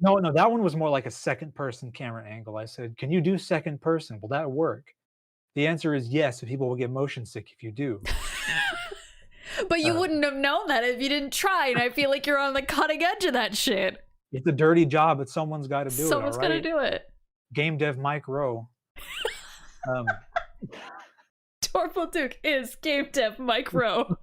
No, no, that one was more like a second person camera angle. I said, "Can you do second person? Will that work?" The answer is yes, and people will get motion sick if you do. But you Uh, wouldn't have known that if you didn't try, and I feel like you're on the cutting edge of that shit. it's a dirty job, but someone's gotta do it, Someone's gonna alright? do it. Game dev Mike Rowe. Um, Torple Dook is game dev Mike Rowe.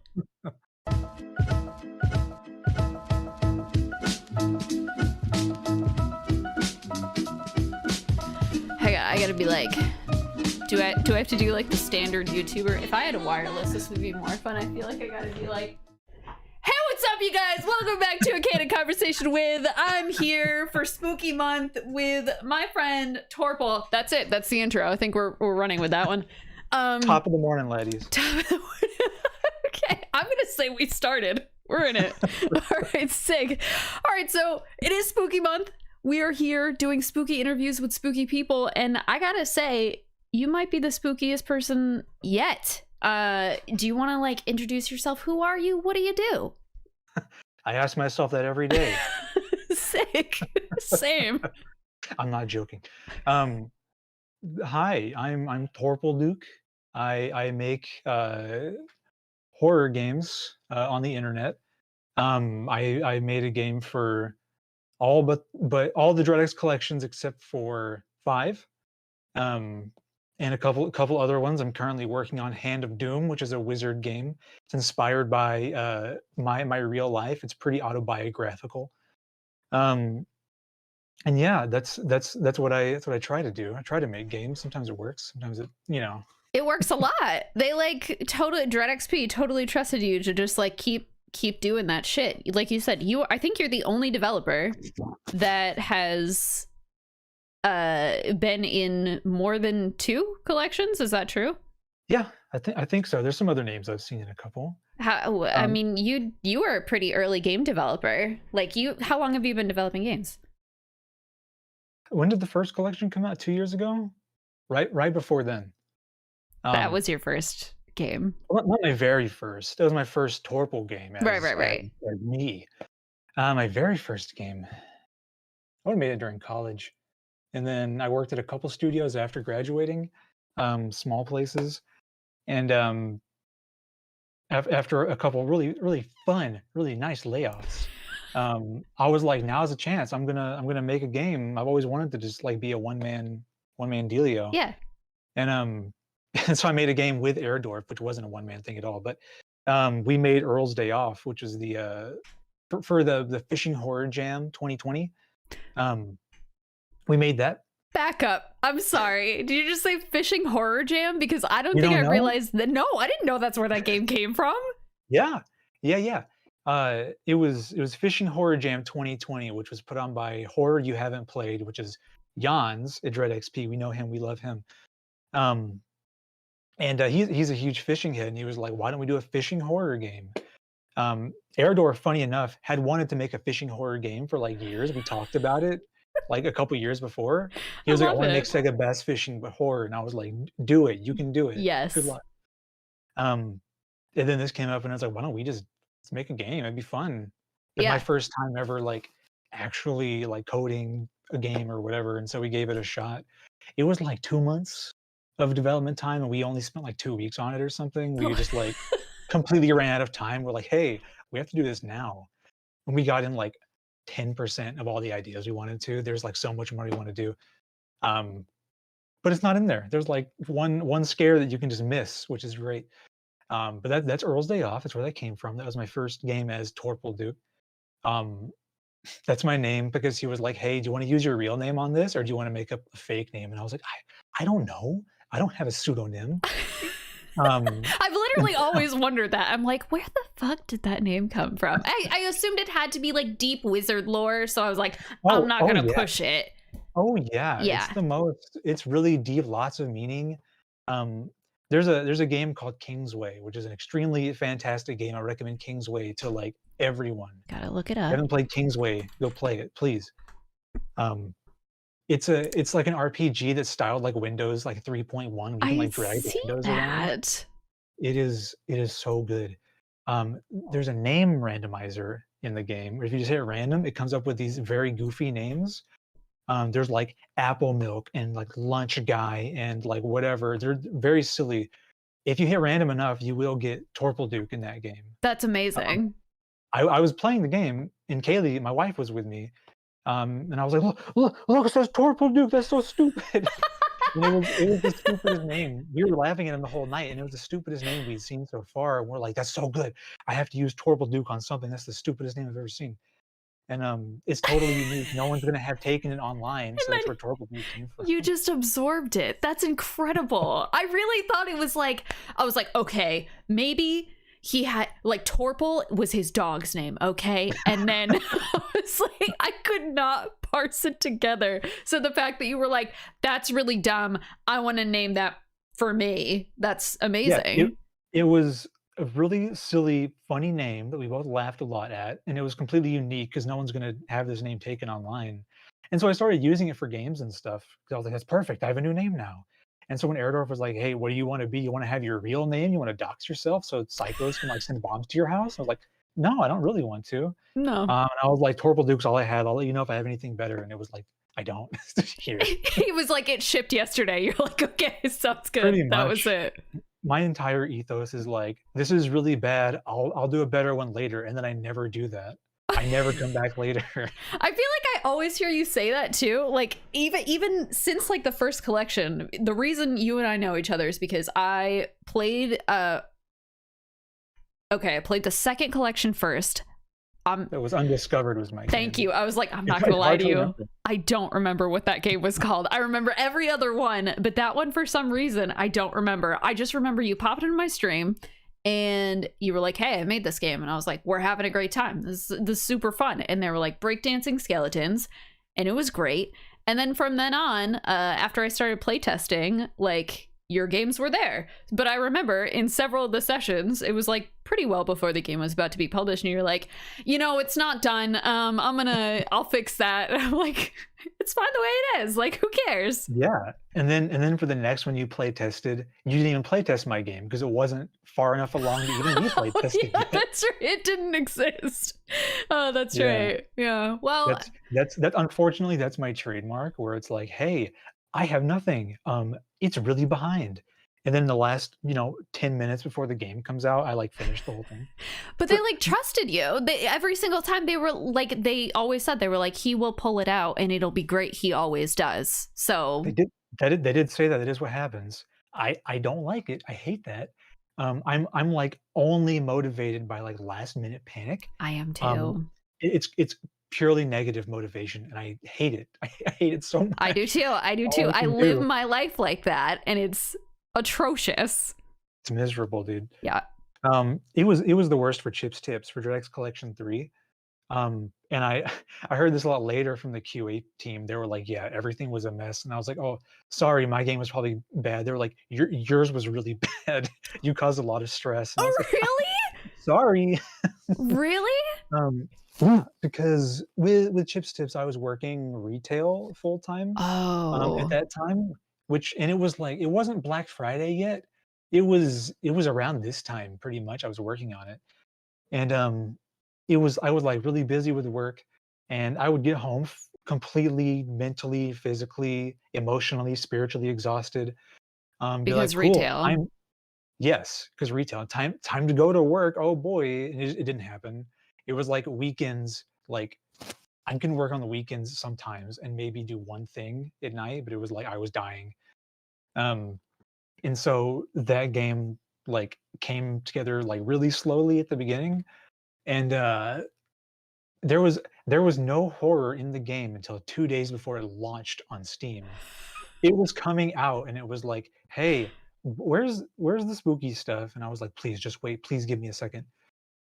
I gotta be like, do I have to do like the standard YouTuber? If I had a wireless, this would be more fun. I feel like I gotta be like, hey, what's up, you guys? Welcome back to a Candid Conversation with. I'm here for Spooky Month with my friend Torple. That's it. That's the intro. I think we're running with that one. top of the morning, ladies. Top of the morning. Okay, I'm gonna say we started. We're in it. All right, sick. All right, so it is Spooky Month. We are here doing spooky interviews with spooky people, and I gotta say, you might be the spookiest person yet. Do you want to like introduce yourself? Who are you? What do you do? I ask myself that every day. Sick. Same. I'm not joking. Hi, I'm Torple Dook. I make horror games on the internet. I made a game for all but all the Dreadx collections except for 5. And a couple other ones. I'm currently working on Hand of Doom, which is a wizard game. It's inspired by my real life. It's pretty autobiographical. Um, and yeah, that's what I try to do. I try to make games. Sometimes it works. Sometimes It works a lot. They like totally DreadXP totally trusted you to just like keep doing that shit. Like you said, I think you're the only developer that has been in more than 2 collections. Is that true? Yeah, I think so. There's some other names I've seen in a couple. I mean, you are a pretty early game developer. Like how long have you been developing games? When did the first collection come out? 2 years ago? Right before then. That was your first game. Well, not my very first. That was my first Torple game Right. as me. My very first game, I would've made it during college. And then I worked at a couple studios after graduating, small places. And after a couple really fun, really nice layoffs, I was like, "Now's a chance. I'm gonna make a game." I've always wanted to just like be a one-man dealio. Yeah. And and so I made a game with Airdorf, which wasn't a one-man thing at all. But we made Earl's Day Off, which is the for the Fishing Horror Jam 2020. We made that. Back up. I'm sorry. Did you just say Fishing Horror Jam? Because I don't You think don't I know? realized that. No, I didn't know that's where that game came from. Yeah. It was Fishing Horror Jam 2020, which was put on by Horror You Haven't Played, which is Jans at Dread XP. We know him, we love him. And he's a huge fishing head, and he was like, "Why don't we do a fishing horror game?" Airdor, funny enough, had wanted to make a fishing horror game for like years. We talked about it like a couple years before. He was like, "I want to make Sega Best Fishing but horror," and I was like, "Do it! You can do it. Yes. Good luck." And then this came up, and I was like, "Why don't we just let's make a game? It'd be fun." It's Yeah. my first time ever like actually like coding a game or whatever, and so we gave it a shot. It was like 2 months of development time, and we only spent like 2 weeks on it or something. We just like completely ran out of time. We're like, "Hey, we have to do this now." And we got in like 10% of all the ideas we wanted to. There's like so much more we want to do. But it's not in there. There's like one scare that you can just miss, which is great. But that's Earl's Day Off. That's where that came from. That was my first game as Torple Dook. That's my name because he was like, "Hey, do you want to use your real name on this, or do you want to make up a fake name?" And I was like, I don't know. I don't have a pseudonym." I've literally always wondered that. I'm like, where the fuck did that name come from? I assumed it had to be like deep wizard lore, so I was like, I'm not gonna push it. Oh yeah, Yeah. It's really deep, lots of meaning. There's a game called Kingsway, which is an extremely fantastic game. I recommend Kingsway to like everyone. Gotta look it If you up. haven't played Kingsway, go play it, please. It's like an RPG that's styled like Windows like 3.1. You can like drag the windows around. It is so good. There's a name randomizer in the game. Or if you just hit random, it comes up with these very goofy names. There's like apple milk and like lunch guy and like whatever. They're very silly. If you hit random enough, you will get Torple Dook in that game. That's Um, amazing. I was playing the game, and Kaylee, my wife, was with me, and I was like, look, it says Torple Duke. That's so stupid." And it was the stupidest name. We were laughing at him the whole night, and it was the stupidest name we'd seen so far. And we're like, "That's so good. I have to use Torple Duke on something. That's the stupidest name I've ever seen." And it's totally unique. No one's gonna have taken it online, And so then that's where Torple Duke came from. you just absorbed it. That's incredible. I really thought it was like, I was like, okay, maybe he had like Torple was his dog's name, okay? And then I was like, I could not parse it together. So the fact that you were like, that's really dumb. I want to name that for me. That's Yeah, amazing. it was a really silly, funny name that we both laughed a lot at, and it was completely unique because no one's gonna have this name taken online. And so I started using it for games and stuff because I was like, "That's perfect. I have a new name now." And so when Erdorf was like, "Hey, what do you want to be? You want to have your real name? You want to dox yourself so cyclists can like send bombs to your house?" I was like, "No, I don't really want to." No. And I was like, "Torple Duke's all I have. I'll let you know if I have anything better." And it was like, "I don't." Here, He was like, it shipped yesterday. You're like, okay, sounds pretty good. That was much. it. My entire ethos is like, "This is really bad. I'll do a better one later," and then I never do that. I never come back later. I feel like I always hear you say that too. Like even since like the first collection, the reason you and I know each other is because I played okay, I played the second collection first. That was Undiscovered was my Thank game. you. I was like, I'm not It's gonna lie hard to to you. remember. I don't remember what that game was called. I remember every other one, but that one for some reason I don't remember. I just remember you popped into my stream and you were like, "Hey, I made this game," and I was like, "We're having a great time. This is super fun." And there were like breakdancing skeletons, and it was great. And then from then on, after I started playtesting, like your games were there. But I remember in several of the sessions, it was like pretty well before the game was about to be published, and you're like, "It's not done. I'll fix that." And I'm like, it's fine the way it is. Like, who cares? Yeah, and then for the next one you play tested, you didn't even play test my game because it wasn't far enough along to even be play tested Yeah, yet. that's right. It didn't exist. Oh, that's Yeah, right. Yeah. Well, that's unfortunately, that's my trademark where it's like, "Hey, I have nothing. It's really behind." And then the last, 10 minutes before the game comes out, I, like, finish the whole thing. but they But like trusted you. They every single time they were like, they always said they were like, he will pull it out and it'll be great. He always does. they So did they did say that it is what happens. I don't like it. I hate that. I'm, like, only motivated by, like, last minute panic. I am Um, too. it's purely negative motivation, and I hate it. I hate it so I do much. too. I do All too. I I can live do. my life like that and it's atrocious. It's miserable, dude. Yeah. It was the worst for Chips Tips for Drax Collection 3. And I I heard this a lot later from the QA team. They were like, "Yeah, everything was a mess." And I was like, "Oh, sorry, my game was probably bad." They were like, yours was really bad. You caused a lot of stress." And I Oh, was like, really? "Sorry." Really? Um, yeah, because with Chips Tips, I was working retail full time, at Oh, that time, and it was like it wasn't Black Friday yet. It was around this time pretty much. I was working on it. And, I was, like, really busy with work, and I would get home completely mentally, physically, emotionally, spiritually exhausted, be like, because "Cool, retail. time." Yes, because retail, time to go to work, oh boy, and it didn't happen. It was, like, weekends, like, I can work on the weekends sometimes and maybe do one thing at night, but it was like I was dying. Um, and so that game, like, came together, like, really slowly at the beginning, and, there was there was no horror in the game until 2 days before it launched on Steam. It was coming out and it was like, "Hey, where's the spooky stuff?" And I was like, "Please just wait, please give me a second."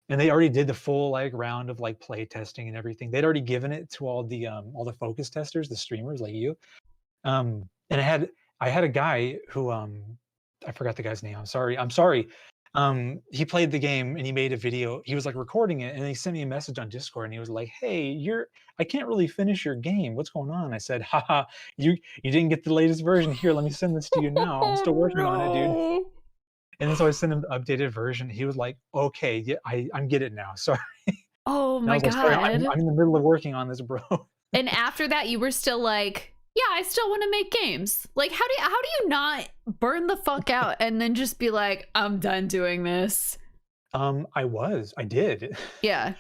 And they already did the full, like, round of, like, play testing and everything. They'd already given it to all the focus testers, the streamers like you. And I had a guy who, I forgot the guy's name, I'm sorry. He played the game and he made a video. He was, like, recording it, and he sent me a message on Discord, and he was like, "Hey, I can't really finish your game. What's going on?" I said, "Haha, you didn't get the latest version. Here, let me send this to you now. I'm still Oh working on it, dude." no. And then so I sent him the updated version. He was like, "Okay, yeah, I get it now. Sorry." Oh And I my was like, "Sorry, God. I'm in the middle of working on this, bro." And after that, you were still like, yeah, I still want to make games. Like, how do you not burn the fuck out and then just be like, I'm done doing this? I did. Yeah.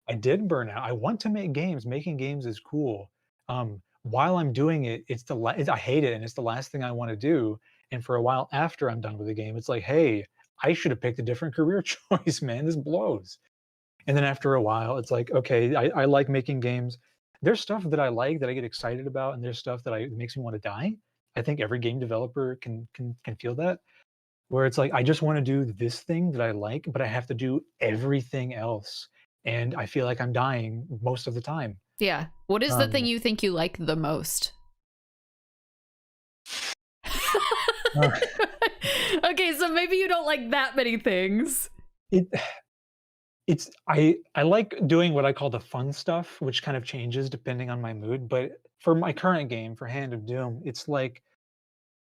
I did burn out. I want to make games. Making games is cool. While I'm doing it, I hate it, and it's the last thing I wanna do, and for a while after I'm done with the game, it's like, "Hey, I should have picked a different career choice, man. This blows." And then after a while, it's like, "Okay, I like making games." There's stuff that I like, that I get excited about, and there's stuff that makes me wanna die. I think every game developer can feel that, where it's like, I just wanna do this thing that I like, but I have to do everything else, and I feel like I'm dying most of the time. Yeah. What is the thing Um, you think you like the most? uh, Okay, so maybe you don't like that many things. it I like doing what I call the fun stuff, which kind of changes depending on my mood, but for my current game, for Hand of Doom, it's like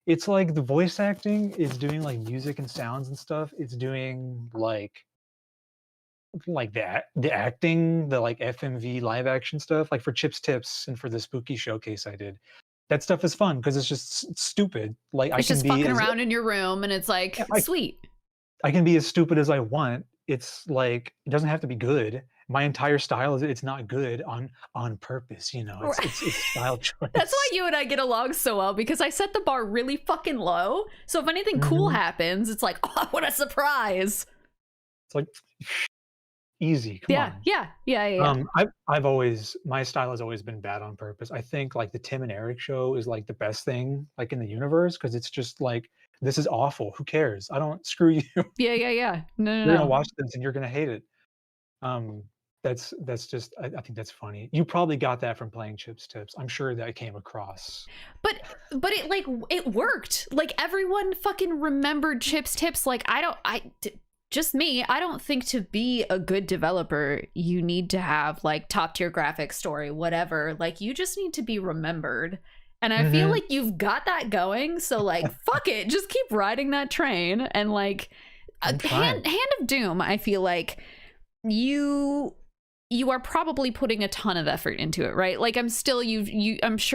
the voice acting is doing, like, music and sounds and stuff. It's doing, like that the acting, the, like, FMV live action stuff, like, for Chips Tips and for the spooky showcase I did. That stuff is fun because it's just stupid. Like, It's just fucking around in your room and it's yeah, like, sweet. I can be as stupid as I want. It's like, it doesn't have to be good. My entire style is it's not good on purpose, you know? It's style That's why choice. you and I get along so well because I set the bar really fucking low. So if anything cool Mhm. happens, it's like, oh, what a surprise. It's like, easy, come Yeah, on. yeah, yeah, yeah, yeah. I've always my style has always been bad on purpose. I think, like, the Tim and Eric show is, like, the best thing, like, in the universe because it's just like, "This is awful. Who cares? I don't screw you. Yeah, yeah, yeah. No, no, You're gonna no. watch this and you're gonna hate it." Um, that's just I think that's funny. You probably got that from playing Chips Tips. I'm sure that came across. But it like it worked. Like everyone fucking remembered Chips Tips. Like just me. I don't think to be a good developer you need to have like top tier graphics, story, whatever. Like you just need to be remembered. And I feel Mhm. like you've got that going. So like fuck it, just keep riding that train and like I'm trying. Hand of Doom. I feel like you are probably putting a ton of effort into it, right? Like I'm sure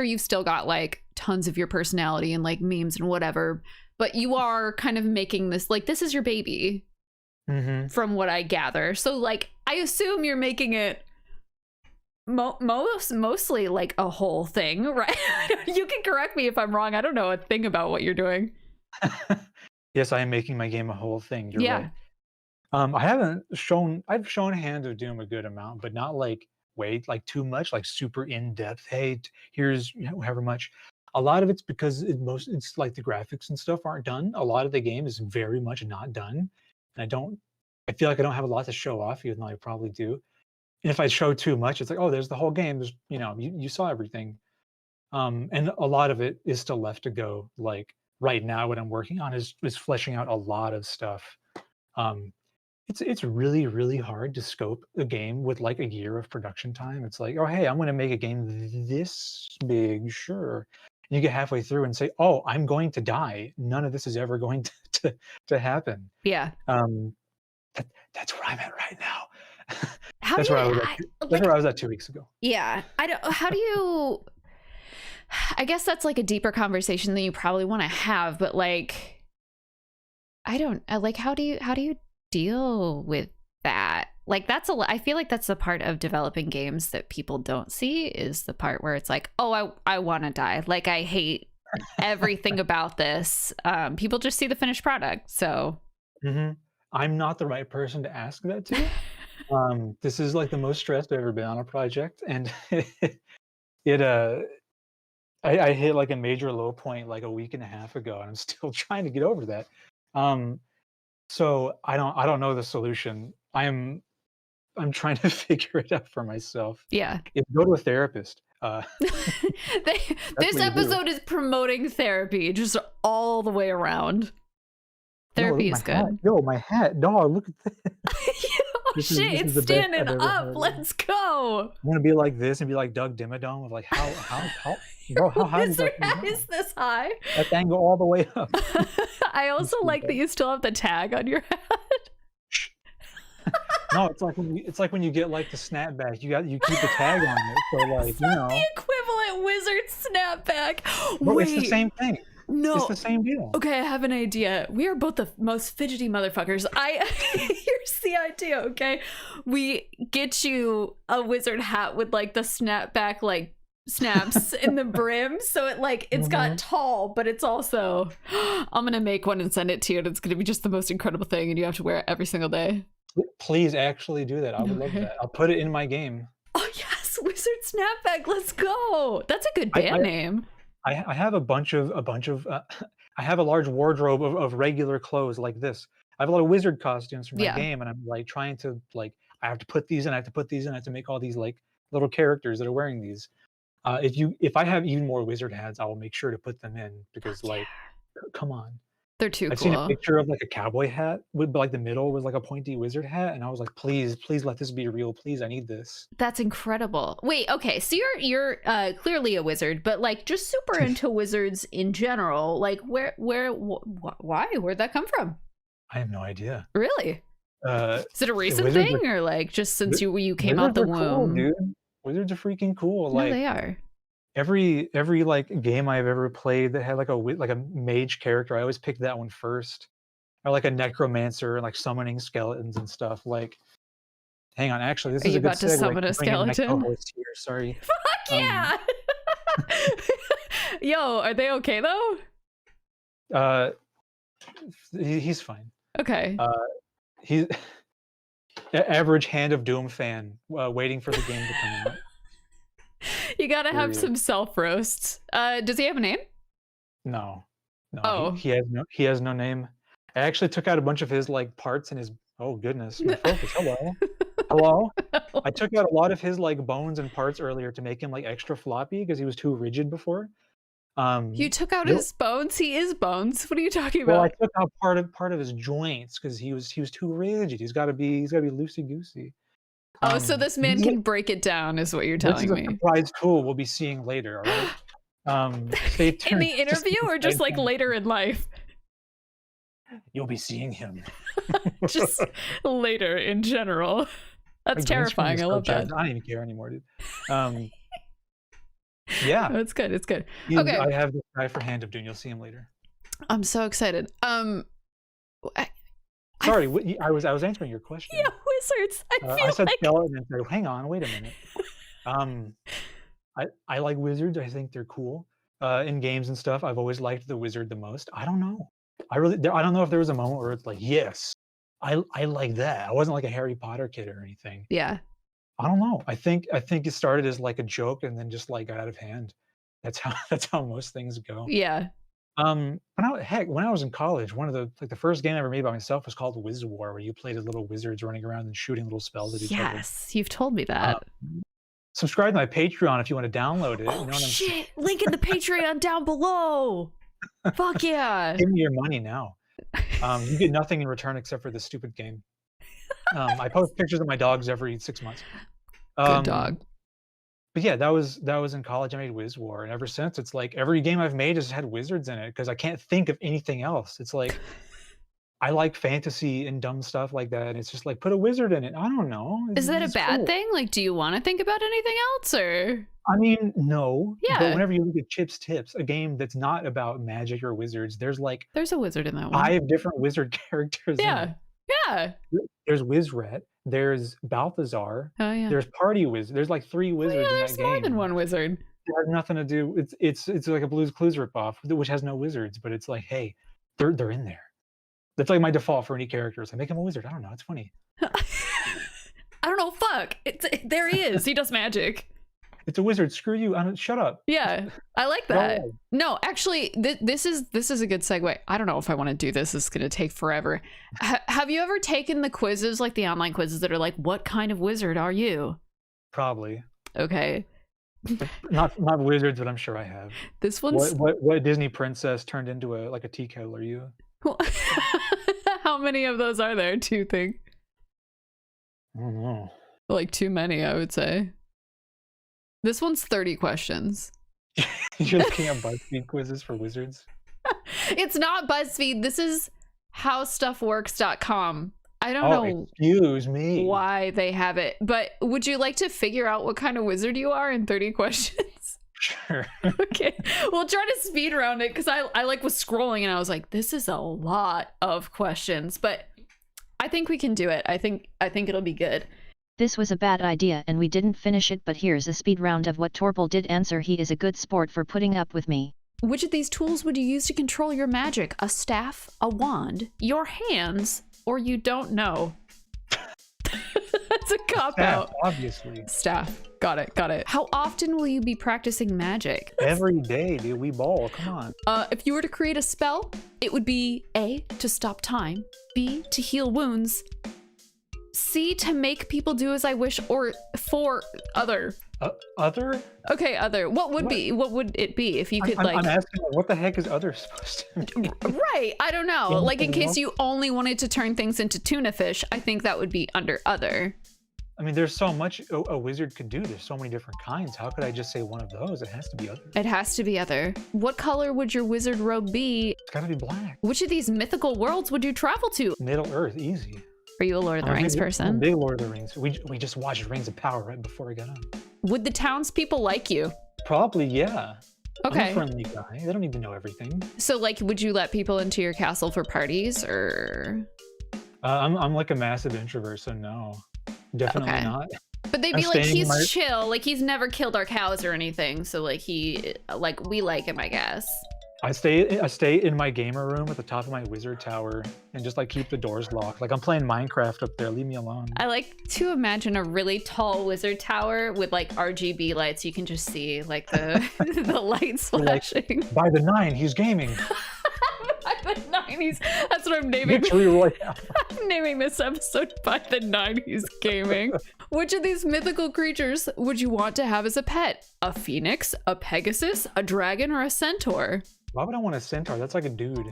you've still got like tons of your personality and like memes and whatever, but you are kind of making this like this is your baby Mhm. from what I gather. So like I assume you're making it mostly like a whole thing, right? You can correct me if I'm wrong. I don't know a thing about what you're doing. Yes, I am making my game a whole thing, you're right. Yeah. I've shown Hand of Doom a good amount, but not like like too much, like super in depth. Hey, here's however much. A lot of it's because it's like the graphics and stuff aren't done. A lot of the game is very much not done, and I feel like I don't have a lot to show off, even though I probably do. And if I show too much, it's like, oh, there's the whole game. There's you saw everything. And a lot of it is still left to go. Like right now, what I'm working on is fleshing out a lot of stuff. Um, it's really, really hard to scope a game with, like, a year of production time. It's like, "Oh, hey, I'm gonna make a game this big, sure." And you get halfway through and say, "Oh, I'm going to die. None of this is ever going to happen." Yeah. Um, that's where I'm at right now. How do That's where you I was at that's like where I was at 2 weeks ago. yeah, I don't how do you I guess that's like a deeper conversation than you probably want to have, but like I don't like how do you deal with that? Like I feel like that's the part of developing games that people don't see is the part where it's like, "Oh, I want to die. Like I hate everything about this." People just see the finished product. So, Mhm. I'm not the right person to ask that to. This is, like, the most stressed I've ever been on a project, and it, I hit like a major low point like a week and a half ago, and I'm still trying to get over that. Um, so I don't know the solution. I'm trying to figure it out for myself. yeah. Go to a therapist. That's This what you do. episode is promoting therapy just all the way around. Yo, look Therapy at my is hat. good. Yo, my hat. Dog, look at this. Oh This is shit, this is it's the best standing I've ever up. had. Let's go. I'm gonna be like this and be like Doug Dimmadome of like how bro, how high does Is, that thing is go? this high? That thing go all the way up. I also like that you still have the tag on your head. No, it's like when you get like the snapback, you keep the tag on it. So like, It's not the equivalent wizard snapback. Bro, it's the Wait, same thing. It's no. the same deal. Okay, I have an idea. We are both the most fidgety motherfuckers. Here's the idea, okay? We get you a wizard hat with like the snapback like snaps in the brim, so it's got tall, but it's also I'm gonna make one and send it to you, and it's gonna be just the most incredible thing, and you have to wear it every single day. Please actually do that. I would love that. I'll put it in my game. Oh yes, wizard snapback. Let's go. That's a good band name. I have a bunch of I have a large wardrobe of regular clothes like this. I have a lot of wizard costumes for my game, and I'm like trying to like I have to put these in, I have to put these in, I have to make all these like little characters that are wearing these. If I have even more wizard hats, I will make sure to put them in because like come on. They're too I've cool. seen a picture of like a cowboy hat with like the middle was like a pointy wizard hat, and I was like, please let this be real. Please, I need this. That's incredible. Wait, okay, so you're clearly a wizard, but like just super into wizards in general. Like why? Where'd that come from? I have no idea. Really? Is it a recent thing, or like just since you came out the womb? Cool, dude. Wizards are freaking cool. No, like they are. Every like game I've ever played that had like a mage character, I always picked that one first, or like a necromancer and like summoning skeletons and stuff. Like, hang on, actually, this is a good segue. Are you about to summon a skeleton? Here, sorry. Fuck yeah! Yo, are they okay though? He's fine. Okay. He's average Hand of Doom fan, waiting for the game to come out. You gotta have some self roasts. Does he have a name? No. Oh. He has no name. I actually took out a bunch of his like parts in his. Oh goodness, my focus. Hello. I took out a lot of his like bones and parts earlier to make him like extra floppy because he was too rigid before. You took out his bones. He is bones. What are you talking about? Well, I took out part of his joints because he was too rigid. He's got to be loosey goosey. Oh, so this man can break it down, is what you're telling me. This is a surprise tool we'll be seeing later, all right? Stay tuned. In the interview or just like later in life? You'll be seeing him. Just later in general. That's terrifying. I love that. I don't even care anymore, dude. Yeah. Oh, it's good. It's good. Okay. I have this guy for Hand of Doom. You'll see him later. I'm so excited. Sorry, I was answering your question. Yeah, wizards. I said skeleton and said, hang on, wait a minute. I like wizards. I think they're cool. In games and stuff, I've always liked the wizard the most. I don't know. I don't know if there was a moment where it's like, yes, I like that. I wasn't like a Harry Potter kid or anything. Yeah. I don't know. I think it started as like a joke and then just like got out of hand. That's how most things go. Yeah. When I was in college, one of the first game I ever made by myself was called Wiz War, where you played as little wizards running around and shooting little spells at each other. Yes, you've told me that. Subscribe to my Patreon if you want to download it. Oh, you know shit! Link in the Patreon down below. Fuck yeah! Give me your money now. You get nothing in return except for this stupid game. I post pictures of my dogs every 6 months. Good dog. But yeah, that was in college. I made Wiz War, and ever since, it's like every game I've made has had wizards in it because I can't think of anything else. It's like I like fantasy and dumb stuff like that, and it's just like put a wizard in it. I don't know. Is that a bad thing? Like, do you want to think about anything else, or? I mean, no. Yeah. But whenever you look at Chip's Tips, a game that's not about magic or wizards, there's a wizard in that one. 5 different wizard characters. Yeah. Yeah. There's Wizret. There's Balthazar. Oh yeah. There's Party Wizard. There's like 3 wizards in that game. There's more than one wizard. It has nothing to do. It's like a Blue's Clues ripoff, which has no wizards, but it's like, hey, they're in there. That's like my default for any characters. I make him a wizard. I don't know. It's funny. I don't know. Fuck. There he is. He does magic. It's a wizard. Screw you. Shut up. Yeah, I like that. No, actually, this is a good segue. I don't know if I want to do this. It's going to take forever. Have you ever taken the quizzes, like the online quizzes that are like, what kind of wizard are you? Probably. Okay. Not wizards, but I'm sure I have. This one's what Disney princess turned into a tea kettle are you? How many of those are there, do you think? I don't know. Like too many, I would say. This one's 30 questions. You're looking at BuzzFeed quizzes for wizards? It's not BuzzFeed. This is howstuffworks.com. I don't Oh, know excuse me. why they have it, but would you like to figure out what kind of wizard you are in 30 questions? Sure. Okay, we'll try to speed around it because I like was scrolling and I was like, this is a lot of questions, but I think we can do it. I think it'll be good. This was a bad idea and we didn't finish it, but here's a speed round of what Torple did answer. He is a good sport for putting up with me. Which of these tools would you use to control your magic? A staff, a wand, your hands, or you don't know? That's a cop-out. Obviously. Staff. Got it. How often will you be practicing magic? Every day, dude. We ball. Come on. If you were to create a spell, it would be A, to stop time, B, to heal wounds, C, to make people do as I wish, or 4, other. Other? Okay, other. What would it be if you could I'm asking, what the heck is other supposed to mean? Right, I don't know. Like in case you only wanted to turn things into tuna fish, I think that would be under other. I mean, there's so much a wizard could do. There's so many different kinds. How could I just say one of those? It has to be other. It has to be other. What color would your wizard robe be? It's gotta be black. Which of these mythical worlds would you travel to? Middle Earth, easy. Are you a Lord of the Rings person? I'm a big Lord of the Rings. We just watched Rings of Power right before I got on. Would the townspeople like you? Probably, yeah. Okay. I'm a friendly guy. They don't need to know everything. So, like, would you let people into your castle for parties, or? I'm like a massive introvert, so no, definitely Okay. not. But they'd be like, he's chill, like he's never killed our cows or anything, so like we like him, I guess. I stay in my gamer room at the top of my wizard tower and just like keep the doors locked. Like I'm playing Minecraft up there. Leave me alone. I like to imagine a really tall wizard tower with like RGB lights. You can just see like the the lights flashing. Like, by the 9, he's gaming. By the 90s. That's what I'm naming. I'm naming this episode By the 90s Gaming. Which of these mythical creatures would you want to have as a pet? A phoenix, a pegasus, a dragon, or a centaur? Why would I want a centaur? That's like a dude.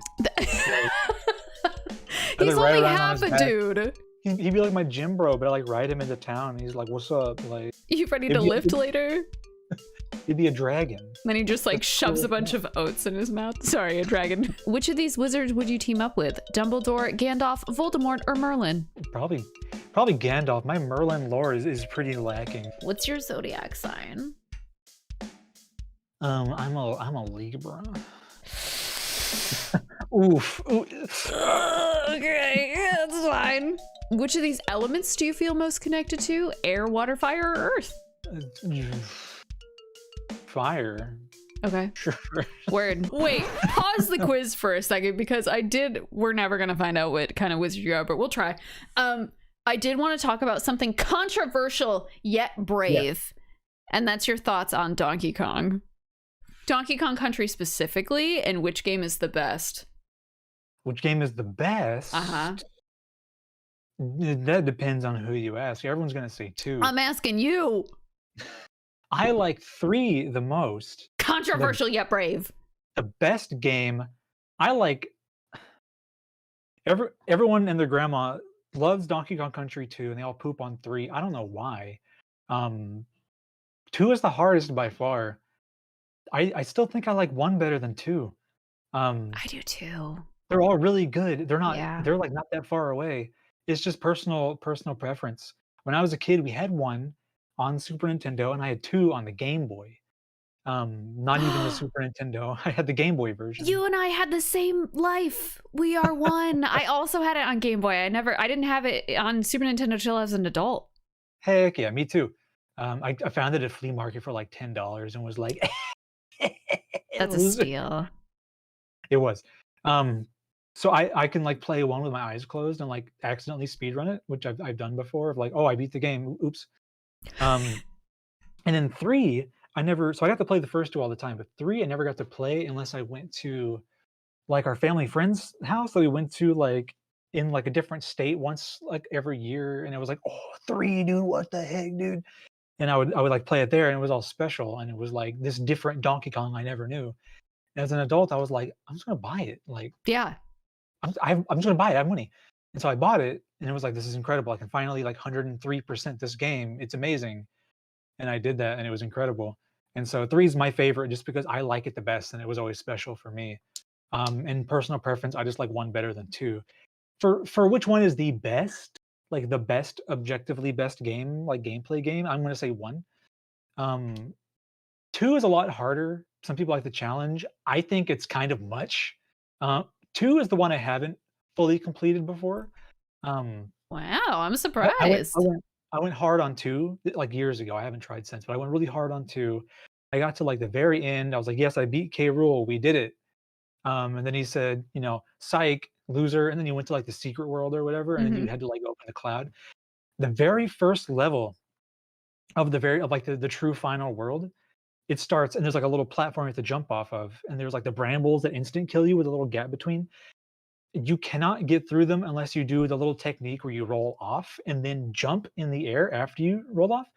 He's only half a dude. He'd be like my gym bro, but I like ride him into town. And he's like, "What's up?" Like, you ready to lift later? He'd be a dragon. Then he just like shoves a bunch of oats in his mouth. Sorry, a dragon. Which of these wizards would you team up with? Dumbledore, Gandalf, Voldemort, or Merlin? Probably Gandalf. My Merlin lore is pretty lacking. What's your zodiac sign? I'm a Libra. Oof. Okay, that's fine. Which of these elements do you feel most connected to? Air, water, fire, or earth? Fire. Okay. Sure. Word. Wait, pause the quiz for a second because we're never gonna find out what kind of wizard you are, but we'll try. I did want to talk about something controversial yet brave, and that's your thoughts on Donkey Kong. Donkey Kong Country specifically, and which game is the best? Which game is the best? Uh-huh. That depends on who you ask. Everyone's gonna say 2. I'm asking you. I like 3 the most. Controversial yet brave. The best game. I like. Everyone and their grandma loves Donkey Kong Country 2, and they all poop on 3. I don't know why. 2 is the hardest by far. I still think I like 1 better than 2. I do too. They're all really good. They're not. Yeah. They're like not that far away. It's just personal preference. When I was a kid, we had 1 on Super Nintendo, and I had 2 on the Game Boy. Not even the Super Nintendo. I had the Game Boy version. You and I had the same life. We are one. I also had it on Game Boy. I didn't have it on Super Nintendo until I was an adult. Heck yeah, me too. I found it at a flea market for like $10 and was like, that's a steal. It was. So I can like play 1 with my eyes closed and like accidentally speedrun it, which I've done before. Of like, oh, I beat the game. Oops. And then 3, so I got to play the first 2 all the time, but 3 I never got to play unless I went to like our family friend's house that we went to like in like a different state once like every year, and it was like, oh, 3, dude, what the heck, dude? And I would like play it there, and it was all special, and it was like this different Donkey Kong I never knew. And as an adult, I was like, I'm just gonna buy it. Like, yeah, I'm just gonna buy it. I have money, and so I bought it, and it was like, this is incredible. I can finally like 103% this game. It's amazing, and I did that, and it was incredible. And so 3 is my favorite just because I like it the best, and it was always special for me. And personal preference, I just like 1 better than 2. For which one is the best, like the best objectively best game, like gameplay game, I'm gonna say 1. Um, 2 is a lot harder. Some people like the challenge. I think it's kind of much. Uh, 2 is the one I haven't fully completed before. Um, Wow, I'm I, I went I surprised. went I went hard on 2 like years ago. I haven't tried since, but I went really hard on 2. I got to like the very end. I was like, yes, I beat K. Rule. We did it. And then he said, psych, loser. And then you went to like the secret world or whatever, and then Hmm. you had to like open the cloud. The very first level of like the true final world, it starts and there's like a little platform you have to jump off of, and there's like the brambles that instant kill you with a little gap between. You cannot get through them unless you do the little technique where you roll off and then jump in the air after you roll off.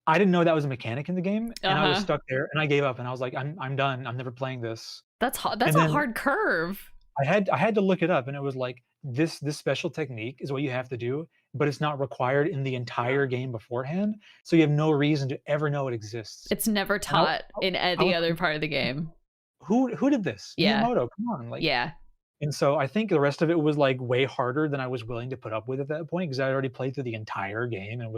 I didn't know that was a mechanic in the game, and I was Uh-huh. stuck there, and I gave up, and I was like, I'm done. I'm never playing this. That's And a then hard curve. I had to look it up, and it was like this special technique is what you have to do, but it's not required in the entire game beforehand, so you have no reason to ever know it exists. It's never And taught in I any was other like, part of the game. who did this? Yeah. Miyamoto, come on, like. Yeah. And so I think the rest of it was like way harder than I was willing to put up with at that point because I already played through the entire game and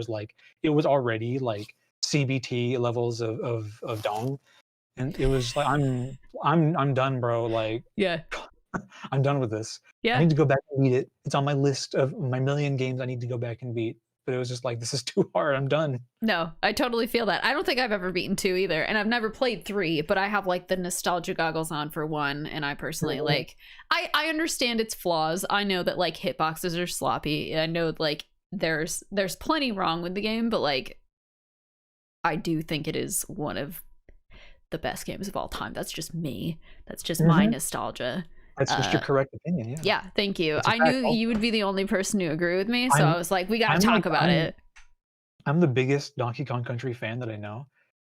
it was already like CBT levels of Dong, and it was like I'm done, bro. Like Yeah. I'm done with this. I Yeah. need to go back and beat it. It's on my list of my million games I need to go back and beat. But it was just like this is too hard. I'm done. No, I totally feel that. I don't think I've ever beaten 2 either, and I've never played 3, but I have like the nostalgia goggles on for 1, and I personally Mhm. like I understand its flaws. I know that like hitboxes are sloppy. I know like there's plenty wrong with the game, but like I do think it is one of the best games of all time. That's just me. That's just my Mhm. nostalgia. That's just your Uh correct opinion. Yeah, yeah, thank you. it's a I fact. knew you would be the only person to agree with me, so I I'm was like, we got I'm to talk like about it. I'm the biggest Donkey Kong Country fan that I know.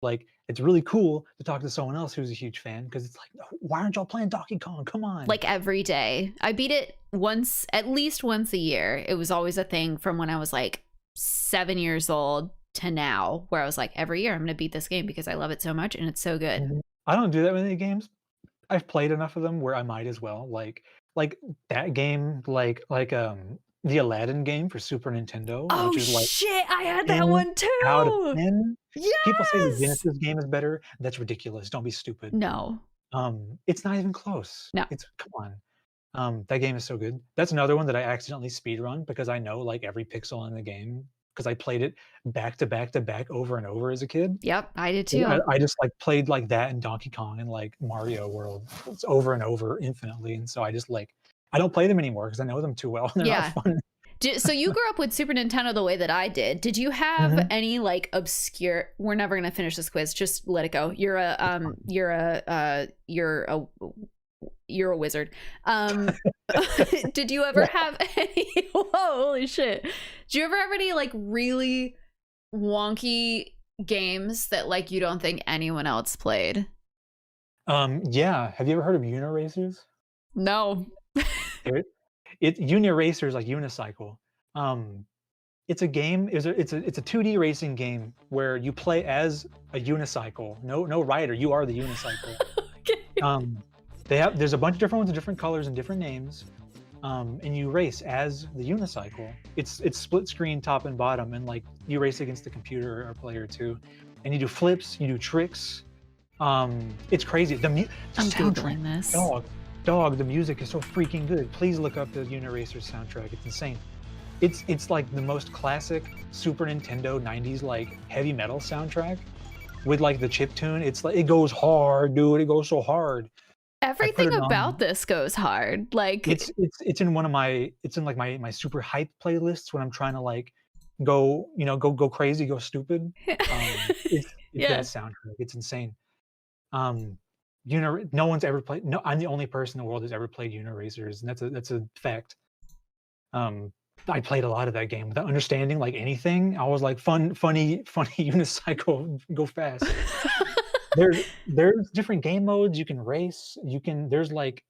Like, it's really cool to talk to someone else who's a huge fan because it's like, why aren't y'all playing Donkey Kong? Come on. Like every day. I beat it once, at least once a year. It was always a thing from when I was like 7 years old to now, where I was like, every year I'm going to beat this game because I love it so much and it's so good. Mhm. I don't do that with any games. I've played enough of them where I might as well. Like that game, the Aladdin game for Super Nintendo, Oh which is like shit, I had that 10 one out of too. 10. People say the Yes. Genesis game is better. That's ridiculous. Don't be stupid. No, It's not even close. no. It's come on. That game is so good. That's another one that I accidentally speedrun because I know like every pixel in the game because I played it back to back to back over and over as a kid. Yep, I did And too. I just like played like that in Donkey Kong and like Mario World. It's over and over infinitely, and so I just like I don't play them anymore because I know them too well. They're not Yeah. fun. So you grew up with Super Nintendo the way that I did. Did you have Mhm. any like obscure? We're never gonna finish this quiz. Just let it go. You're a wizard. Did you ever have any? Whoa, holy shit! Did you ever have any like really wonky games that like you don't think anyone else played? Yeah. Have you ever heard of Uniracers? No. It Uniracers like unicycle. Um, it's a game. It's a 2D racing game where you play as a unicycle. No rider. You are the unicycle. Okay. There's a bunch of different ones with different colors and different names. And you race as the unicycle. It's split screen top and bottom, and like you race against the computer or player too, and you do flips, you do tricks. It's crazy. The I'm soundtrack, googling this. dog. The music is so freaking good. Please look up the Uniracers soundtrack. It's insane. It's like the most classic Super Nintendo '90s like heavy metal soundtrack with like the chip tune. It's like it goes hard, dude. It goes so hard. I put Everything it about on. this goes hard. Like, It's in one of my it's in like my super hype playlists when I'm trying to like go crazy, go stupid. It's that yeah. soundtrack. It's insane. Um, no one's ever played. No, I'm the only person in the world who's ever played Uniracers, and that's a fact. Um, I played a lot of that game without understanding like anything. I was like funny unicycle, go fast. There's different game modes you can race. There's like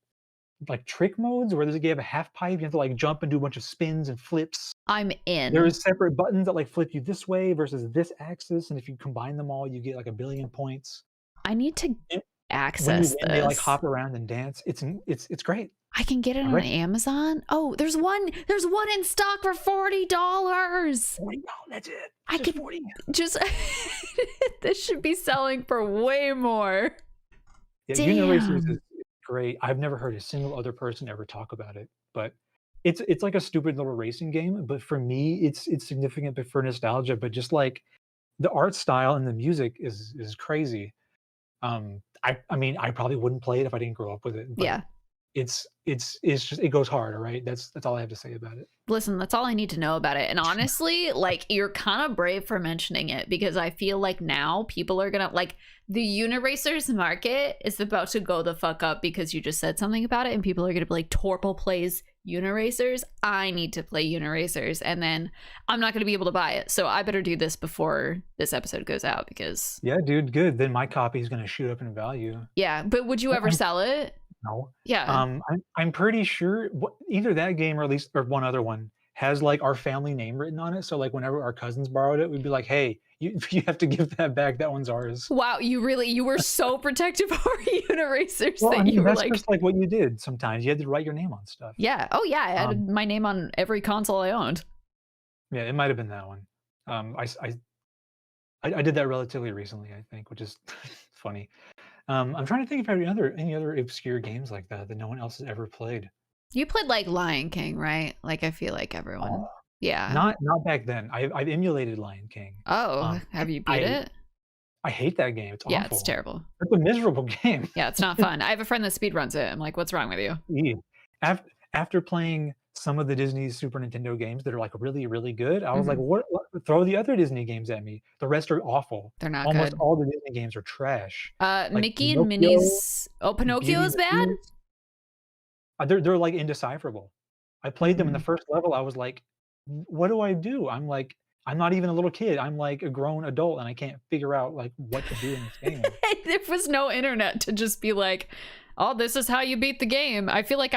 trick modes where you have a half pipe, you have to like jump and do a bunch of spins and flips. I'm There in. is separate buttons that like flip you this way versus this axis, and if you combine them all, you get like a billion points. I need to And when you access win, they like this. hop around and dance. It's great. I can get it on Amazon. Oh, there's one in stock for $40. $40, that's it. I Just could 40. just this should be selling for way more. Yeah, Damn. Unicycles is great. I've never heard a single other person ever talk about it, but it's like a stupid little racing game. But for me, it's significant, but for nostalgia. But just like the art style and the music is crazy. I mean, I probably wouldn't play it if I didn't grow up with it. But Yeah. it's just it goes hard. All right, that's all I have to say about it. Listen, that's all I need to know about it. And honestly, like, you're kind of brave for mentioning it, because I feel like now people are gonna, like, the Uniracers market is about to go the fuck up because you just said something about it, and people are gonna be like, Torple plays Uniracers, I need to play Uniracers, and then I'm not gonna be able to buy it. So I better do this before this episode goes out, because Yeah, dude, good. Then my copy is gonna shoot up in value. yeah. But would you ever sell it? No. Yeah. I'm pretty sure either that game or at least or one other one has like our family name written on it. So like whenever our cousins borrowed it, we'd be like, "Hey, you have to give that back. That one's ours." Wow, you were so protective over Uniracers Well, that I mean, you were that's like, just like what you did. Sometimes you had to write your name on stuff. yeah. Oh yeah, I had my name on every console I owned. Yeah, it might have been that one. I did that relatively recently, I think, which is funny. I'm trying to think of any other obscure games like that no one else has ever played. You played like Lion King, right? Like, I feel like everyone. Oh, Yeah. not back then. I've emulated Lion King. Oh, have you beat it? I hate that game. It's Yeah, awful. it's terrible. It's a miserable game. Yeah, it's not fun. I have a friend that speedruns it. I'm like, what's wrong with you? Yeah. After playing some of the Disney Super Nintendo games that are like really, really good, I was like, what? Throw the other Disney games at me. The rest are awful. They're not Almost good. all the Disney games are trash. Like Mickey Pinocchio, and Minnie's. Oh, Pinocchio Beauty is and the bad? Beast. They're like indecipherable. I played them in the first level. I was like, what do I do? I'm like, I'm not even a little kid. I'm like a grown adult, and I can't figure out like what to do in this game. There was no internet to just be like, oh, this is how you beat the game. I feel like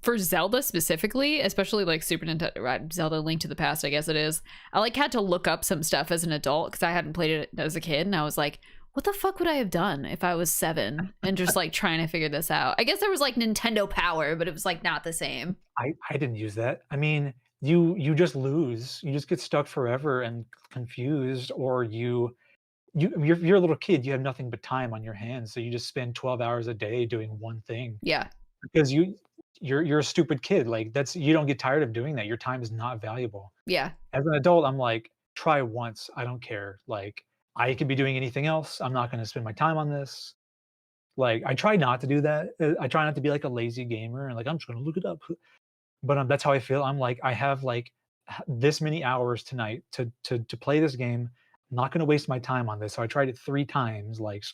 for Zelda specifically, especially like Super Nintendo, Zelda Link to the Past, I guess it is, I like had to look up some stuff as an adult because I hadn't played it as a kid, and I was like, what the fuck would I have done if I was 7 and just like trying to figure this out? I guess there was like Nintendo Power, but it was like not the same. I didn't use that. I mean, you just lose. You just get stuck forever and confused, or you're a little kid. You have nothing but time on your hands, so you just spend 12 hours a day doing one thing. Yeah. Because you're a stupid kid. Like you don't get tired of doing that. Your time is not valuable. Yeah. As an adult, I'm like, try once. I don't care. Like I could be doing anything else. I'm not going to spend my time on this. Like I try not to do that. I try not to be like a lazy gamer and like I'm just going to look it up. But that's how I feel. I'm like I have like this many hours tonight to play this game. I'm not going to waste my time on this. So I tried it 3 times. Like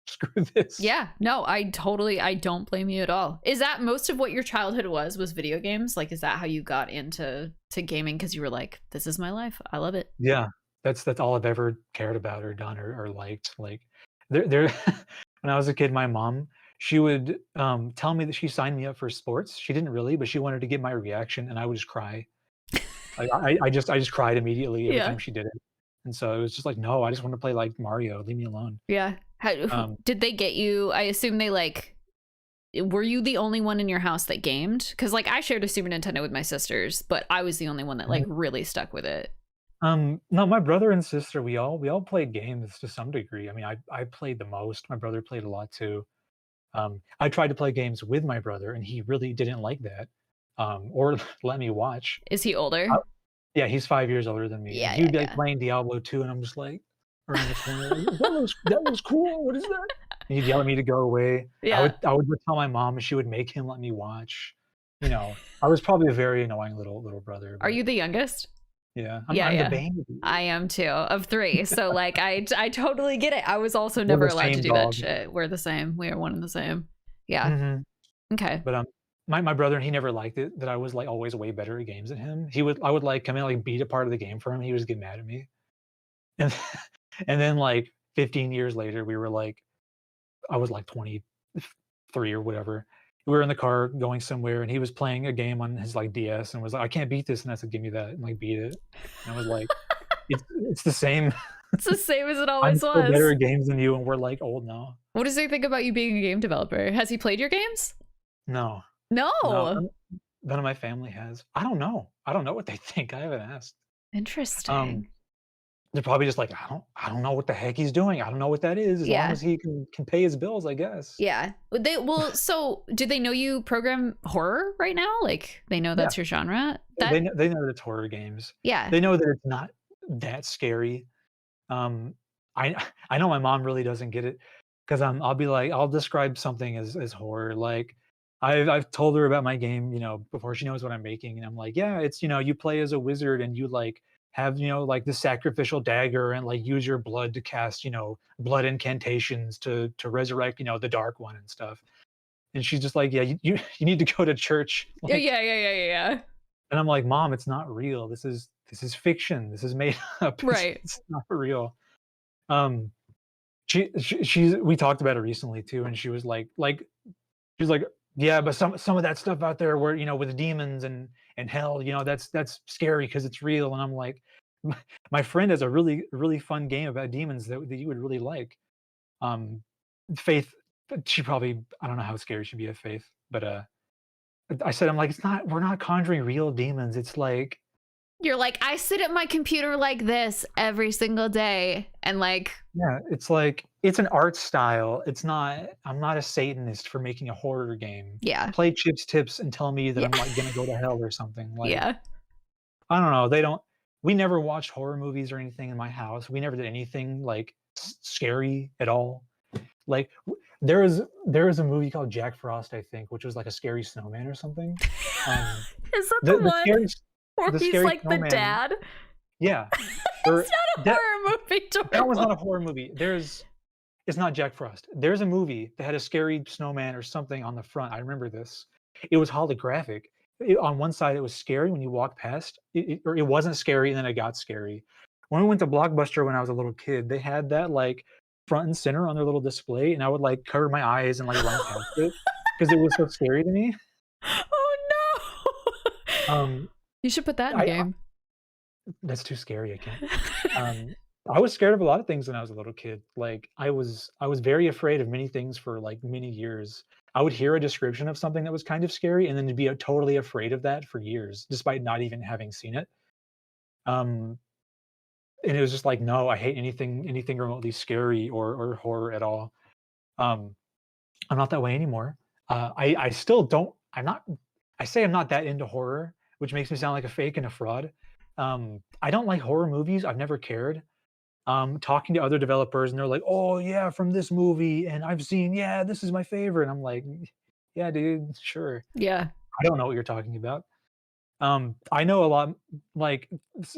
screw this. Yeah. No, I don't blame you at all. Is that most of what your childhood was video games? Like, is that how you got into gaming? Because you were like, this is my life. I love it. Yeah. That's all I've ever cared about or done or liked. Like there when I was a kid, my mom, she would tell me that she signed me up for sports. She didn't really, but she wanted to get my reaction, and I would just cry. Like I just cried immediately every time she did it. And so it was just like, no, I just want to play like Mario. Leave me alone. Yeah. How did they get you? I assume they like, were you the only one in your house that gamed? Because like I shared a Super Nintendo with my sisters, but I was the only one that like really stuck with it. No, my brother and sister, we all played games to some degree. I mean, I played the most. My brother played a lot too. I tried to play games with my brother, and he really didn't like that, or let me watch. Is he older? Yeah, he's 5 years older than me. Yeah, He'd be like playing Diablo 2, and I'm just like around the corner, like, that was cool. What is that? And he'd yell at me to go away. Yeah. I would tell my mom, and she would make him let me watch. You know, I was probably a very annoying little brother. Are you the youngest? Yeah, I'm the baby. I am too, of 3. So like I totally get it. I was also never allowed to do that shit. We're the same. We are one and the same. Yeah. Okay. But my brother, he never liked it that I was like always way better at games than him. I would like come in like beat a part of the game for him. He would get mad at me. And then like 15 years later, we were like, I was like 23 or whatever. We were in the car going somewhere, and he was playing a game on his like DS and was like, I can't beat this. And I said, give me that, and like beat it. And I was like, it's the same. It's the same as it always I'm was. still better at games than you, and we're like old now. What does he think about you being a game developer? Has he played your games? No. No, No. none of my family has. I don't know. I don't know what they think. I haven't asked. Um, Interesting. they're probably just like, I don't know what the heck he's doing. I don't know what that is. As long Yeah. as he can pay his bills, I guess. Yeah. So do they know you program horror right now? Like they know Yeah, that's your genre? they know that it's horror games. Yeah. They know that it's not that scary. Um, I I know my mom really doesn't get it because I'll be like, I'll describe something as horror. Like I've told her about my game, before she knows what I'm making, and I'm like, yeah, it's you play as a wizard and you like have like the sacrificial dagger and like use your blood to cast blood incantations to resurrect the dark one and stuff. And she's just like, yeah, you need to go to church, Yeah, like. yeah, yeah, yeah, yeah, yeah. And I'm like, mom, it's not real. This is fiction. This is made up. Right. It's not real. Um, we talked about it recently too, and she's like, yeah, but some of that stuff out there where with demons and hell, that's scary because it's real. And I'm like, my friend has a really really fun game about demons that you would really like. Um, Faith, she probably I don't know how scary she'd be at Faith, but I said I'm like it's not we're not conjuring real demons. It's like You're like, I sit at my computer like this every single day and like, yeah, it's like it's an art style. It's not I'm not a Satanist for making a horror game. yeah. Play Chips Tips and tell me that Yeah. I'm, like, gonna go to hell or something, like, Yeah. I don't know, they don't we never watched horror movies or anything in my house. We never did anything, like, scary at all. Like, there was a movie called Jack Frost, I think, which was, like, a scary snowman or something. Um, Is that the the the one scary where the he's scary like the snowman dad? yeah, or It's not a that horror movie, that was Torple. not a horror movie. It's not Jack Frost. There's a movie that had a scary snowman or something on the front. I remember this. It was holographic. On one side, it was scary when you walk past, or it wasn't scary, and then it got scary. When we went to Blockbuster when I was a little kid, they had that like front and center on their little display, and I would like cover my eyes and like run past it because it was so scary to me. Oh no. Um, You should put that in I, game. that's too scary. I can't. I was scared of a lot of things when I was a little kid. Like I was very afraid of many things for like many years. I would hear a description of something that was kind of scary and then to be totally afraid of that for years, despite not even having seen it. Um, and it was just like, no, I hate anything remotely scary or horror at all. Um, I'm not that way anymore. I still don't. I'm not. I say I'm not that into horror, which makes me sound like a fake and a fraud. I don't like horror movies. I've never cared. Talking to other developers, and they're like, "Oh yeah, from this movie, and I've seen, yeah, this is my favorite." And I'm like, "Yeah, dude, sure." Yeah. I don't know what you're talking about. I know a lot, like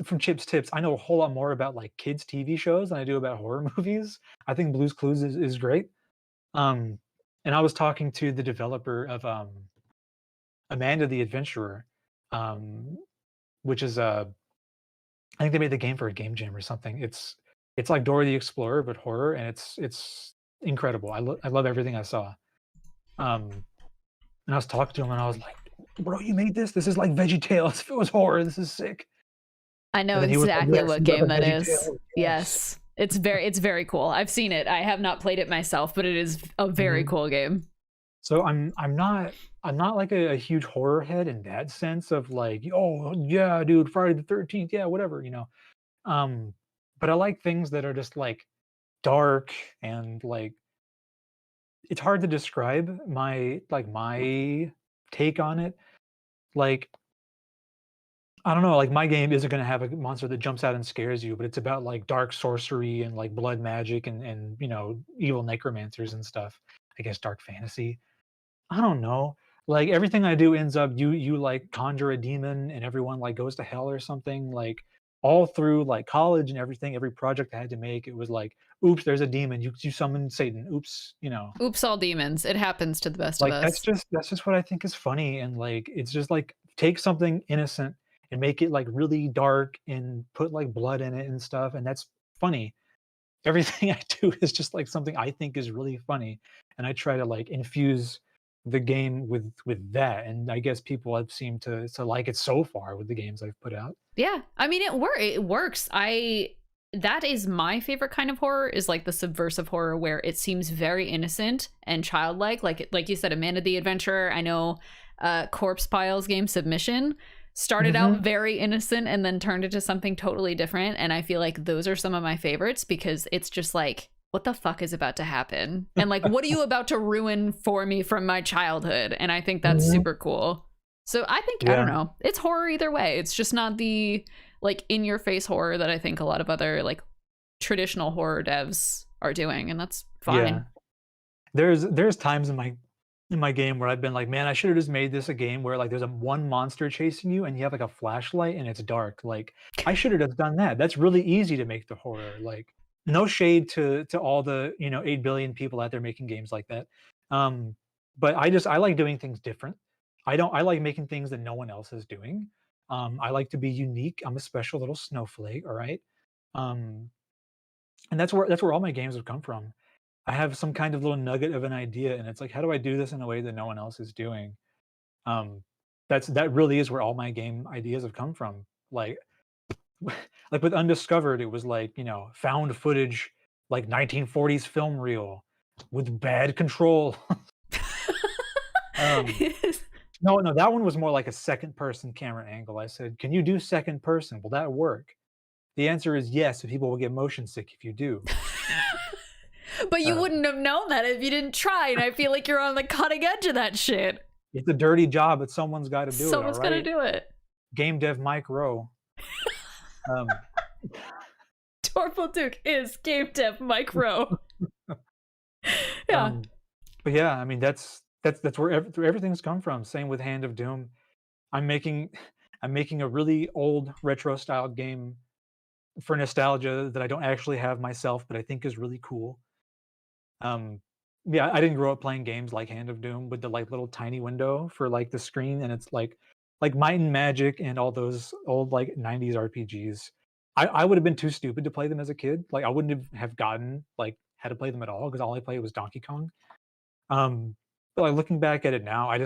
from Chips Tips. I know a whole lot more about like kids' TV shows than I do about horror movies. I think Blue's Clues is great. Um, and I was talking to the developer of Amanda the Adventurer, um, which is I think they made the game for a game jam or something. It's like Dora the Explorer, but horror, and it's incredible. I love everything I saw. Um, and I was talking to him, and I was like, "Bro, you made this? This is like VeggieTales. If it was horror, this is sick." I know And then he was like, exactly "Yes, what you have game a that is. VeggieTale." Yes. Yes. It's very cool. I've seen it. I have not played it myself, but it is a very Mhm. cool game. So I'm not like a huge horror head in that sense of like, "Oh yeah, dude, Friday the 13th, yeah, whatever." Um, but I like things that are just like dark and like it's hard to describe my take on it. Like, I don't know, like my game isn't gonna have a monster that jumps out and scares you, but it's about like dark sorcery and like blood magic and evil necromancers and stuff. I guess dark fantasy. I don't know. Like everything I do ends up you like conjure a demon and everyone like goes to hell or something. Like all through like college and everything, every project I had to make, it was like, oops, there's a demon. You summon Satan. Oops. Oops, all demons. It happens to the best of Like that's us. just that's just what I think is funny. And like it's just like take something innocent and make it like really dark and put like blood in it and stuff. And that's funny. Everything I do is just like something I think is really funny. And I try to like infuse the game with that, and I guess people have seemed to like it so far with the games I've put out. Yeah. I mean, it works. That is my favorite kind of horror, is like the subversive horror where it seems very innocent and childlike. Like you said, Amanda the Adventurer. I know Corpse Piles game Submission started out very innocent and then turned into something totally different. And I feel like those are some of my favorites because it's just like, what the fuck is about to happen? And like, what are you about to ruin for me from my childhood? And I think that's super cool. So I think, I don't know, it's horror either way. It's just not the like in your face horror that I think a lot of other like traditional horror devs are doing. And that's fine. Yeah. There's times in my game where I've been like, man, I should have just made this a game where like there's one monster chasing you and you have like a flashlight and it's dark. Like I should have just done that. That's really easy to make the horror. Like no shade to all the 8 billion people out there making games like that. But I like doing things different. I like making things that no one else is doing. I like to be unique. I'm a special little snowflake. All right. And that's where all my games have come from. I have some kind of little nugget of an idea, and it's like, how do I do this in a way that no one else is doing? That really is where all my game ideas have come from. Like, like with Undiscovered, it was like found footage, like 1940s film reel with bad control. No, that one was more like a second person camera angle. I said, can you do second person? Will that work? The answer is yes, and people will get motion sick if you do. But you wouldn't have known that if you didn't try, and I feel like you're on the cutting edge of that shit. It's a dirty job, but someone's got to do it. Someone's got to do it. Game dev Mike Rowe. Torple Dook is game dev Mike Rowe. Yeah. But yeah, I mean that's where everything's come from. Same with Hand of Doom. I'm making a really old retro style game for nostalgia that I don't actually have myself, but I think is really cool. Yeah, I didn't grow up playing games like Hand of Doom with the like little tiny window for like the screen, and it's like Might and Magic and all those old like 90s RPGs. I would have been too stupid to play them as a kid. Like I wouldn't have gotten like how to play them at all because all I played was Donkey Kong. But like looking back at it now, I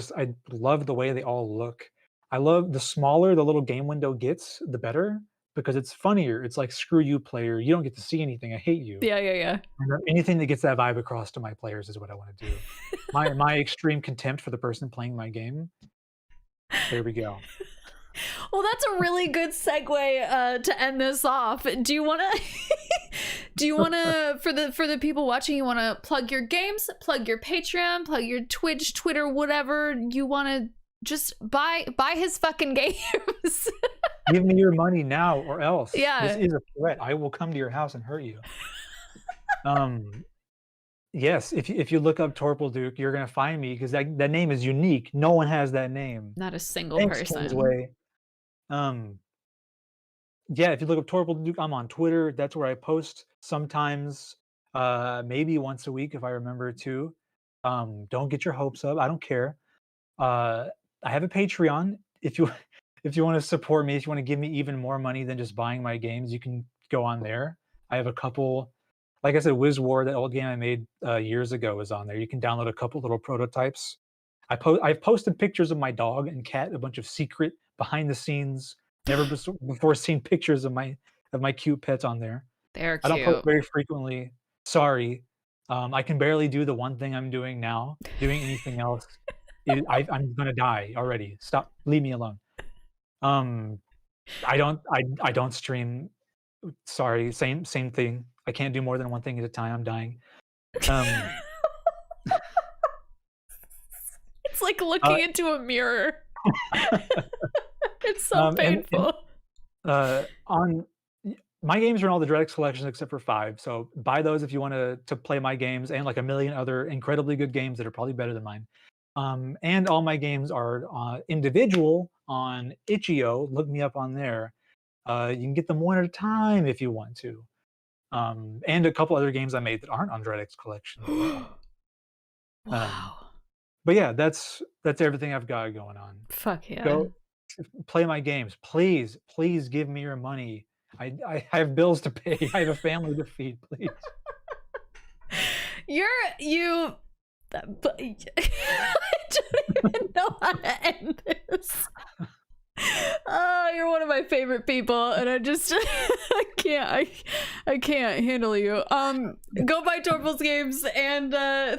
love the way they all look. I love the smaller the little game window gets, the better, because it's funnier. It's like, screw you, player. You don't get to see anything. I hate you. Yeah. Anything that gets that vibe across to my players is what I want to do. my extreme contempt for the person playing my game. There we go. Well, that's a really good segue to end this off. Do you want to, for the people watching, you want to plug your games, plug your Patreon, plug your Twitch, Twitter, whatever you want to just buy his fucking games. Give me your money now or else. Yeah. This is a threat. I will come to your house and hurt you. Yes, if you look up Torple Dook, you're gonna find me because that name is unique. No one has that name. Not a single Thanks, person. Kingsway. Yeah, if you look up Torple Dook, I'm on Twitter. That's where I post sometimes, maybe once a week if I remember to. Don't get your hopes up. I don't care. I have a Patreon. If you want to support me, if you want to give me even more money than just buying my games, you can go on there. I have a couple, like I said, Wiz War, that old game I made years ago, is on there. You can download a couple little prototypes. I've posted pictures of my dog and cat, a bunch of secret behind the scenes, never before seen pictures of my cute pets on there. They're I cute. don't post very frequently. Sorry. I can barely do the one thing I'm doing now. Doing anything else, I'm gonna die already. Stop. Leave me alone. I don't stream. Sorry. Same thing. I can't do more than one thing at a time. I'm dying. It's like looking into a mirror. It's so painful. On my games are in all the DirectX collections except for 5. So buy those if you want to play my games and like a million other incredibly good games that are probably better than mine. And all my games are individual on itch.io. Look me up on there. You can get them one at a time if you want to. And a couple other games I made that aren't on DirectX collection. Wow. But yeah, that's everything I've got going on. Fuck yeah. Go play my games. Please give me your money. I have bills to pay. I have a family to feed, please. I don't even know how to end this. Oh, you're one of my favorite people, and I just I can't handle you. Go buy Torple's games, and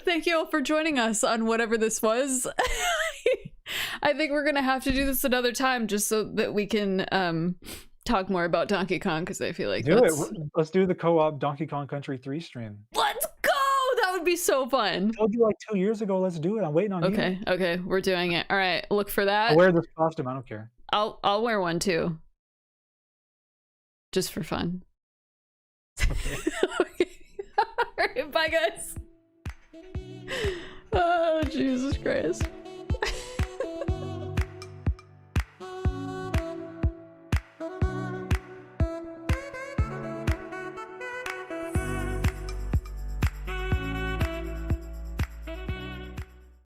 thank you all for joining us on whatever this was. I think we're gonna have to do this another time just so that we can talk more about Donkey Kong, because I feel like Let's do the co-op Donkey Kong Country 3 stream. Let's go! That would be so fun. I told you like 2 years ago, let's do it. I'm waiting on you. Okay, we're doing it. All right, look for that. I'll wear this costume, I don't care. I'll wear one too. Just for fun. Okay. Okay. All right, bye guys. Oh, Jesus Christ.